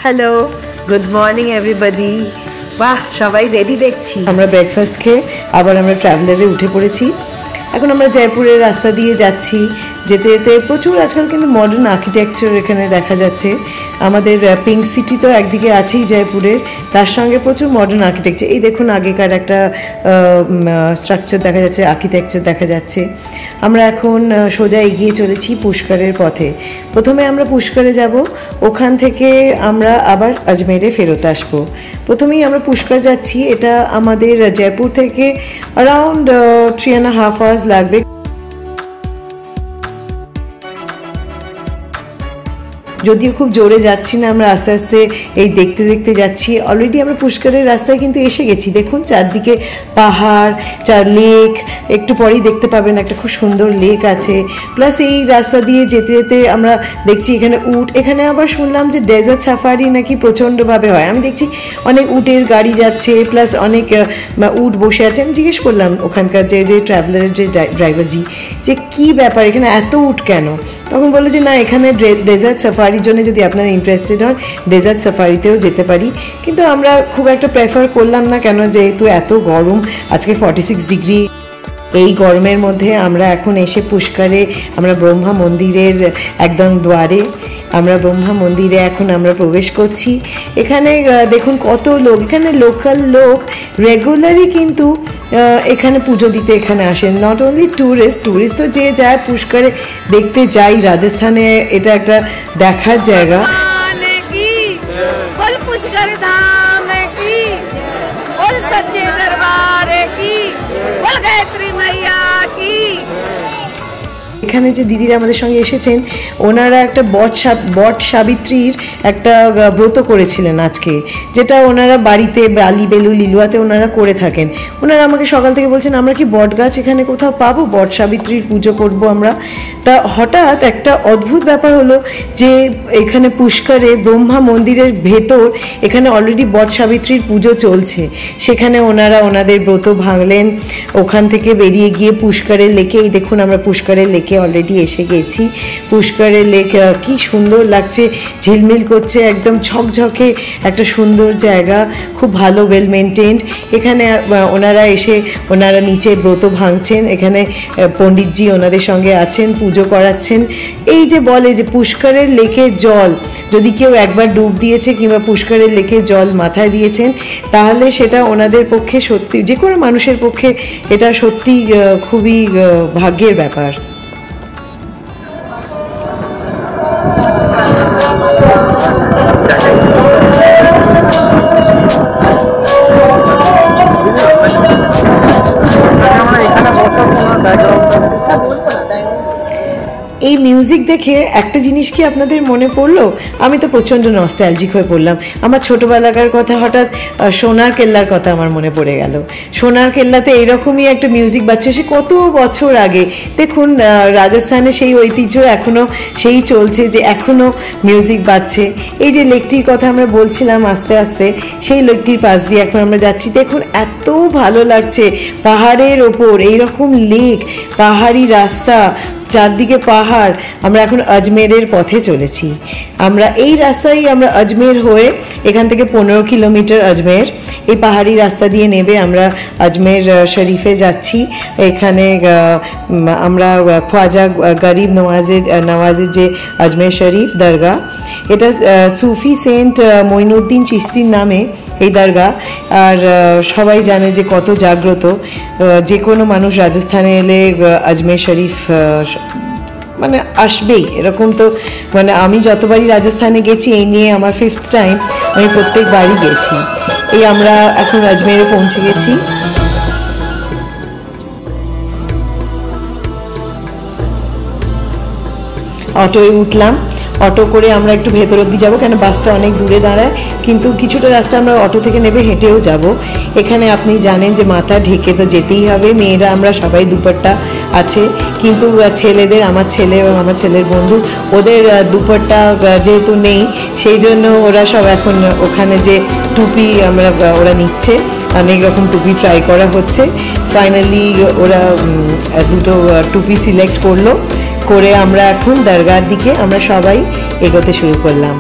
Hello, good morning everybody. বাহ, সবাই ready দেখছি। আমরা ব্রেকফাস্ট খেয়ে আবার আমরা ট্রাভেলারে উঠে পড়েছি। এখন আমরা জয়পুরের রাস্তা দিয়ে যাচ্ছি। যেতে যেতে প্রচুর আজকাল কিন্তু মডার্ন আর্কিটেকচার এখানে দেখা যাচ্ছে। আমাদের পিঙ্ক সিটি তো একদিকে আছেই জয়পুরের, তার সঙ্গে প্রচুর মডার্ন আর্কিটেকচার। এই দেখুন আগেকার একটা স্ট্রাকচার দেখা যাচ্ছে, আর্কিটেকচার দেখা যাচ্ছে। আমরা এখন সোজা এগিয়ে চলেছি পুষ্করের পথে। প্রথমে আমরা পুষ্করে যাব, ওখান থেকে আমরা আবার আজমেরে ফেরত আসবো। প্রথমেই আমরা পুষ্কর যাচ্ছি। এটা আমাদের জয়পুর থেকে অ্যারাউন্ড 3.5 hours লাগবে। যদিও খুব জোরে যাচ্ছি না, আমরা আস্তে আস্তে এই দেখতে দেখতে যাচ্ছি। অলরেডি আমরা পুষ্করের রাস্তায় কিন্তু এসে গেছি। দেখুন চারদিকে পাহাড়, লেক, একটু পরেই দেখতে পাবেন একটা খুব সুন্দর লেক আছে। প্লাস এই রাস্তা দিয়ে যেতে যেতে আমরা দেখছি এখানে উট, এখানে আবার শুনলাম যে ডেজার্ট সাফারি নাকি প্রচণ্ডভাবে হয়। আমি দেখছি অনেক উটের গাড়ি যাচ্ছে, প্লাস অনেক উট বসে আছে। আমি জিজ্ঞেস করলাম ওখানকার যে ট্রাভেলারের যে ড্রাইভারজি যে কী ব্যাপার, এখানে এত উট কেন? তখন বললো যে না, এখানে ডেজার্ট সাফারির জন্য যদি আপনারা ইন্টারেস্টেড হন ডেজার্ট সাফারিতেও যেতে পারি। কিন্তু আমরা খুব একটা প্রেফার করলাম না, কেন যেহেতু এত গরম, আজকে 46 ডিগ্রি। এই গরমের মধ্যে আমরা এখন এসে পুষ্করে, আমরা ব্রহ্মা মন্দিরের একদম দ্বারে, আমরা ব্রহ্মা মন্দিরে এখন আমরা প্রবেশ করছি। এখানে দেখুন কত লোক, এখানে লোকাল লোক রেগুলারই কিন্তু এখানে পুজো দিতে এখানে আসেন। নট অনলি ট্যুরিস্ট তো যে যায় পুষ্করে দেখতে যাই, রাজস্থানে এটা একটা দেখার জায়গা। এখানে যে দিদিরা আমাদের সঙ্গে এসেছেন, ওনারা একটা বট সাবিত্রীর একটা ব্রত করেছিলেন আজকে, যেটা ওনারা বাড়িতে বালি বেলু লিলুয়াতে ওনারা করে থাকেন। ওনারা আমাকে সকাল থেকে বলছেন আমরা কি বট গাছ এখানে কোথাও পাবো, বট সাবিত্রীর পুজো করব আমরা। তা হঠাৎ একটা অদ্ভুত ব্যাপার হলো যে এখানে পুষ্করে ব্রহ্মা মন্দিরের ভেতর এখানে অলরেডি বট সাবিত্রীর পুজো চলছে। সেখানে ওনারা ওনাদের ব্রত ভাঙলেন। ওখান থেকে বেরিয়ে গিয়ে পুষ্করের লেকে, এই দেখুন আমরা পুষ্করের লেকে অলরেডি এসে গেছি। পুষ্করের লেক কি সুন্দর লাগছে, ঝিলমিল করছে, একদম ঝকঝকে একটা সুন্দর জায়গা, খুব ভালো ওয়েল মেনটেন্ড। এখানে ওনারা এসে ওনারা নিচে ব্রত ভাঙছেন। এখানে পণ্ডিতজি ওনাদের সঙ্গে আছেন, পুজো করাচ্ছেন। এই যে বলে যে পুষ্করের লেকের জল যদি কেউ একবার ডুব দিয়েছে কিংবা পুষ্করের লেকের জল মাথায় দিয়েছেন, তাহলে সেটা ওনাদের পক্ষে সত্যি, যে কোনো মানুষের পক্ষে এটা সত্যি খুবই ভাগ্যের ব্যাপার। এই মিউজিক দেখে একটা জিনিস কি আপনাদের মনে পড়লো? আমি তো প্রচণ্ড নস্টালজিক হয়ে পড়লাম। আমার ছোটোবেলাকার কথা, হঠাৎ সোনার কেল্লার কথা আমার মনে পড়ে গেল। সোনার কেল্লাতে এইরকমই একটা মিউজিক বাজছে, সে কত বছর আগে। দেখুন রাজস্থানে সেই ঐতিহ্য এখনও সেই চলছে, যে এখনও মিউজিক বাজছে। এই যে লেকটির কথা আমরা বলছিলাম, আস্তে আস্তে সেই লেকটির পাশ দিয়ে এখন আমরা যাচ্ছি। দেখুন এত ভালো লাগছে, পাহাড়ের ওপর এইরকম লেক, পাহাড়ি রাস্তা, চারদিকে পাহাড়। আমরা এখন আজমেরের পথে চলেছি। আমরা এই রাস্তায় আমরা আজমের হয়ে, এখান থেকে 15 কিলোমিটার আজমের, এই পাহাড়ি রাস্তা দিয়ে নেবে আমরা আজমের শরীফে যাচ্ছি। এখানে আমরা খ্বাজা গরিব নওয়াজের যে আজমের শরীফ দরগা, এটা সুফি সেন্ট মঈনুদ্দিন চিশতির নামে এই দরগা। আর সবাই জানে যে কত জাগ্রত। যে কোনো মানুষ রাজস্থানে এলে আজমের শরীফ মানে আসবেই, এরকম তো মানে আমি যতবারই রাজস্থানে গেছি, এই নিয়ে আমার 5th টাইম, আমি প্রত্যেকবারই গেছি। এই আমরা এখন আজমেরে পৌঁছে গেছি। অটোয় উঠলাম, অটো করে আমরা একটু ভেতর অব্দি যাবো, কেন বাসটা অনেক দূরে দাঁড়ায়, কিন্তু কিছুটা রাস্তা আমরা অটো থেকে নেবে হেঁটেও যাব। এখানে আপনি জানেন যে মাথা ঢেকে তো যেতেই হবে, মেয়েরা আমরা সবাই দুপাট্টা আছে, কিন্তু ছেলেদের, আমার ছেলে এবং আমার ছেলের বন্ধু, ওদের দুপাট্টা যেহেতু নেই, সেই জন্য ওরা সব এখন ওখানে যে টুপি ওরা নিচ্ছে, অনেক রকম টুপি ট্রাই করা হচ্ছে। ফাইনালি ওরা দুটো টুপি সিলেক্ট করলো, করে আমরা এখন দরগার দিকে আমরা সবাই এগোতে শুরু করলাম।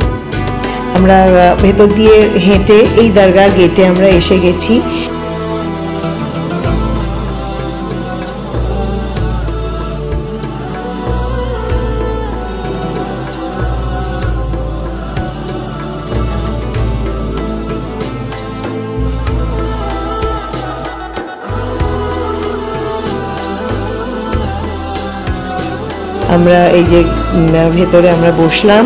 আমরা ভেতর দিয়ে হেঁটে এই দরগার গেটে আমরা এসে গেছি। আমরা এই যে ভেতরে আমরা বসলাম।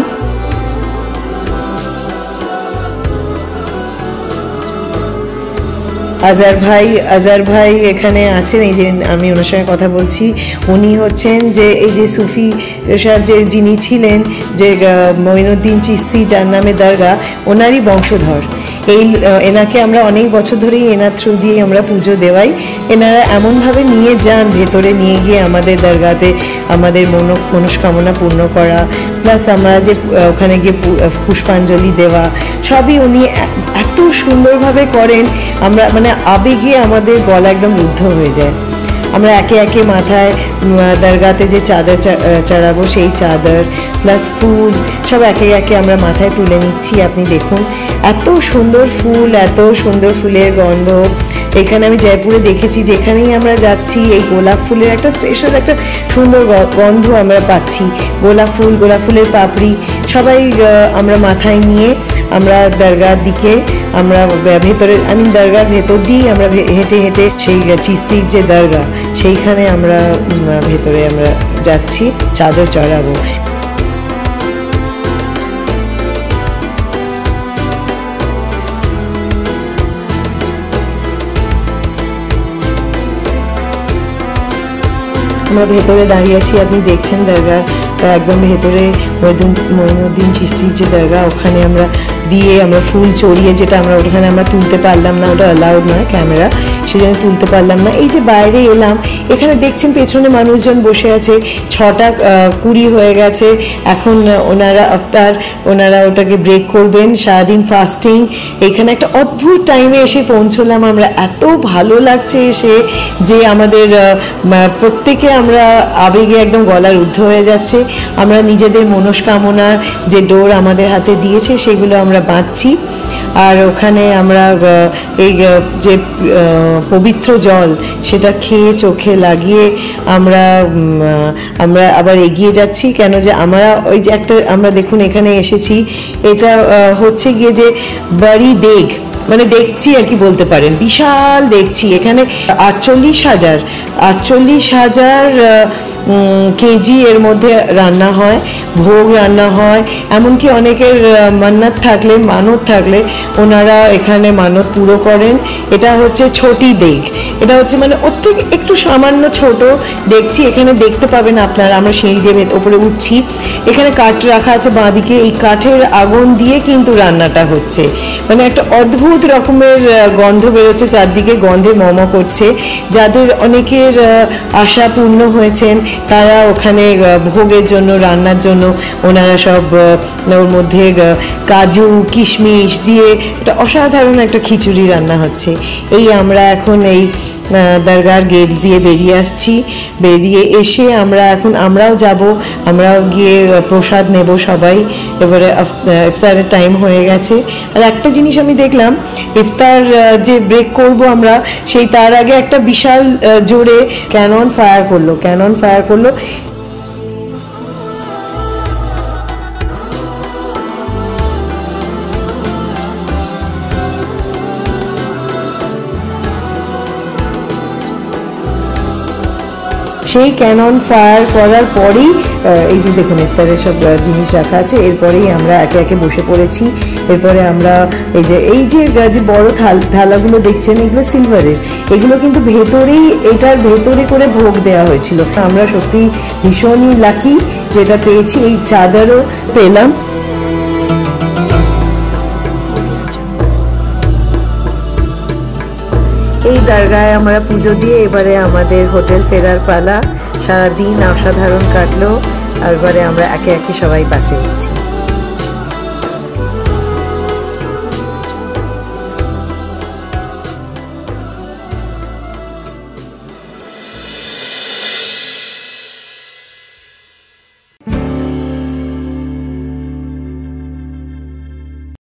আজহার ভাই এখানে আছেন, এই যে আমি ওনার সঙ্গে কথা বলছি। উনি হচ্ছেন যে এই যে সুফি সাহেব যে যিনি ছিলেন, যে মঈনুদ্দিন চিশতি যার নামে দরগা, ওনারই বংশধর। এনাকে আমরা অনেক বছর ধরেই এনার থ্রু দিয়ে আমরা পুজো দেওয়াই। এনারা এমনভাবে নিয়ে যান ভেতরে, নিয়ে গিয়ে আমাদের দরগাতে আমাদের মনস্কামনা পূর্ণ করা, প্লাস আমরা যে ওখানে গিয়ে পুষ্পাঞ্জলি দেওয়া, সবই উনি এত সুন্দরভাবে করেন, আমরা মানে আবেগে আমাদের গলা একদম রুদ্ধ হয়ে যায়। আমরা একে একে মাথায় দরগাতে যে চাদর চড়াবো সেই চাদর প্লাস ফুল সব একে একে আমরা মাথায় তুলে নিচ্ছি। আপনি দেখুন এত সুন্দর ফুল, এত সুন্দর ফুলের গন্ধ। এখানে আমি জয়পুরে দেখেছি, যেখানেই আমরা যাচ্ছি এই গোলাপ ফুলের একটা স্পেশাল একটা সুন্দর গন্ধ আমরা পাচ্ছি। গোলাপ ফুলের পাপড়ি সবাই আমরা মাথায় নিয়ে আমরা দরগার দিকে আমরা ভেতরে, দরগার ভেতর দিয়েই আমরা হেঁটে হেঁটে সেই চিস্তির যে দরগা সেইখানে আমরা ভেতরে আমরা যাচ্ছি চাদর চড়াবো। আমরা ভেতরে দাঁড়িয়ে আছি, আপনি দেখছেন দরগা একদম ভেতরে মঈনুদ্দিন চিশতির যে দরগা, ওখানে আমরা দিয়ে আমরা ফুল চড়িয়ে, যেটা আমরা ওখানে আমরা তুলতে পারলাম না, ওটা অ্যালাউড নয় ক্যামেরা, সেই জন্য তুলতে পারলাম না। এই যে বাইরে এলাম, এখানে দেখছেন পেছনে মানুষজন বসে আছে, 6:20 হয়ে গেছে, এখন ওনারা আফতার, ওনারা ওটাকে ব্রেক করবেন, সারাদিন ফাস্টিং। এখানে একটা অদ্ভুত টাইমে এসে পৌঁছলাম আমরা, এত ভালো লাগছে এসে যে আমাদের প্রত্যেকে আমরা আবেগে একদম গলা রুদ্ধ হয়ে যাচ্ছে। আমরা নিজেদের মনস্কামনার যে ডোর আমাদের হাতে দিয়েছে সেগুলো আমরা বাঁধছি। আর ওখানে আমরা এই যে পবিত্র জল সেটা খেয়ে চোখে লাগিয়ে আমরা আবার এগিয়ে যাচ্ছি। কেন যে আমরা ওই যে একটা আমরা দেখুন এখানে এসেছি, এটা হচ্ছে গিয়ে যে বাড়ি দেগ, মানে দেখছি আর কি বলতে পারেন, বিশাল দেখছি। এখানে 48,000 কেজি এর মধ্যে রান্না হয়, ভোগ রান্না হয়। এমনকি অনেকের মান্নাত থাকলে, মানত থাকলে ওনারা এখানে মানত পুরো করেন। এটা হচ্ছে ছোটি দেগ, এটা হচ্ছে মানে ওর থেকে একটু সামান্য ছোট দেখছি। এখানে দেখতে পাবেন আপনারা, আমরা সিঁড়ি দিয়ে ওপরে উঠছি, এখানে কাঠ রাখা আছে বাঁদিকে, এই কাঠের আগুন দিয়ে কিন্তু রান্নাটা হচ্ছে। মানে একটা অদ্ভুত রকমের গন্ধ বেরোচ্ছে চারদিকে, গন্ধে মম করছে। যাদের অনেকের আশা পূর্ণ হয়েছেন তারা ওখানে ভোগের জন্য, রান্নার জন্য ওনারা সব ওর মধ্যে কাজু কিশমিশ দিয়ে একটা অসাধারণ একটা খিচুড়ি রান্না হচ্ছে। এই আমরা এখন এই দরগার গেট দিয়ে বেরিয়ে আসছি। বেরিয়ে এসে আমরাও যাব, আমরাও গিয়ে প্রসাদ নেব সবাই। এবারে ইফতারের টাইম হয়ে গেছে। আর একটা জিনিস আমি দেখলাম, ইফতার যে ব্রেক করব আমরা, সেই তার আগে একটা বিশাল জোরে ক্যানন ফায়ার করলো। সেই ক্যানন ফায়ার করার পরেই এই যে দেখুন ইফতারের সব জিনিস রাখা আছে, এরপরেই আমরা একে একে বসে পড়েছি। এরপরে আমরা এই যে বড় থালাগুলো দেখছেন, এগুলো সিলভারের, এগুলো কিন্তু এটার ভেতরে করে ভোগ দেওয়া হয়েছিল। আমরা সত্যি ভীষণই লাকি যেটা পেয়েছি, এই চাদরও পেলাম। এই দরগায় আমরা পুজো দিয়ে এবারে আমাদের হোটেল ফেরার পালা। সারাদিন অসাধারণ কাটলো, আর এবারে আমরা একে একে সবাই বাসে উঠছি।